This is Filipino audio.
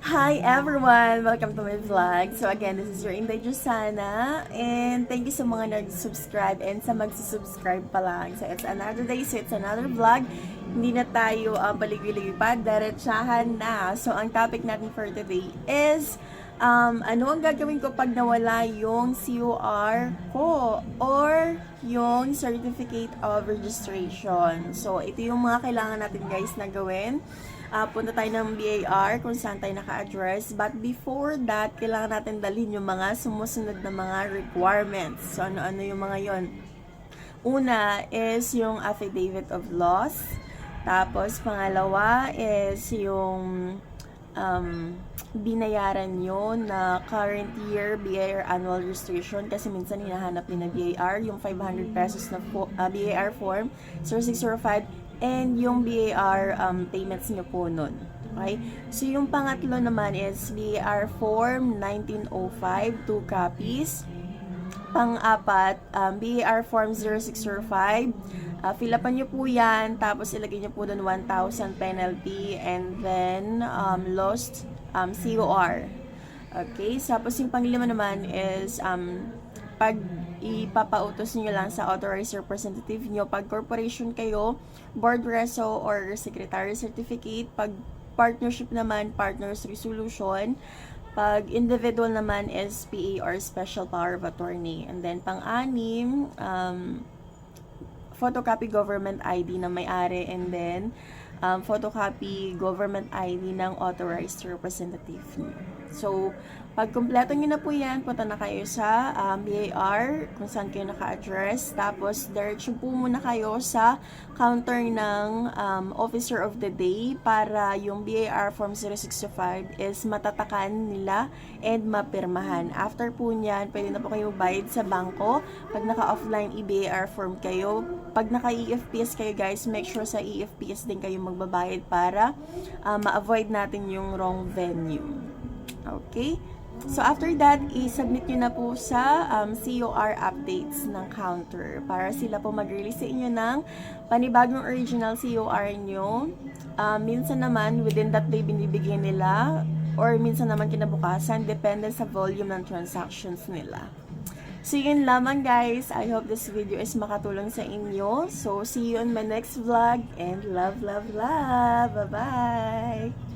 Hi everyone! Welcome to my vlog. So again, this is your Inday Jusana and thank you sa mga nag-subscribe and sa magsusubscribe pa lang. So it's another day, so it's another vlog. Hindi na tayo paligwi-ligwi pa, diretsahan na. So ang topic natin for today is ano ang gagawin ko pag nawala yung COR ko or yung Certificate of Registration. So ito yung mga kailangan natin guys na gawin. Punta tayo ng BAR kung saan tayo naka-address. But before that, kailangan natin dalhin yung mga sumusunod na mga requirements. So, ano-ano yung mga yon? Una is yung affidavit of loss. Tapos, pangalawa is yung binayaran nyo na current year BAR annual registration kasi minsan hinahanap din ng BAR yung 500 pesos na BAR form 0605 and yung BAR payments nyo po nun. Okay? So, yung pangatlo naman is BAR Form 1905, 2 copies. Pang-apat, BAR Form 0605. Fill upan nyo po yan, tapos ilagay nyo po dun 1,000 penalty, and then lost COR. Okay? Tapos yung panglima naman is pag ipapautos niyo lang sa authorized representative niyo pag corporation kayo, board reso or secretary certificate. Pag partnership naman, partners resolution. Pag individual naman is PA or special power of attorney. And then pang-anim, photocopy government ID ng may-ari, and then photocopy government ID ng authorized representative niyo. So, pag kumpleto nyo na po yan, punta na kayo sa BAR, kung saan kayo naka-address. Tapos, diretso po muna kayo sa counter ng Officer of the Day para yung BAR Form 0605 is matatakan nila and mapirmahan. After po nyan, pwede na po kayo bayad sa bangko. Pag naka-offline e-BAR form kayo, pag naka-EFPS kayo guys, make sure sa EFPS din kayo magbabayad para ma-avoid natin yung wrong venue. Okay? So, after that, i-submit nyo na po sa COR updates ng counter para sila po mag-release sa inyo ng panibagong original COR nyo. Minsan naman, within that day, binibigyan nila or minsan naman kinabukasan, depende sa volume ng transactions nila. So, yun lamang guys. I hope this video is makatulong sa inyo. So, see you on my next vlog and love, love, love. Bye-bye!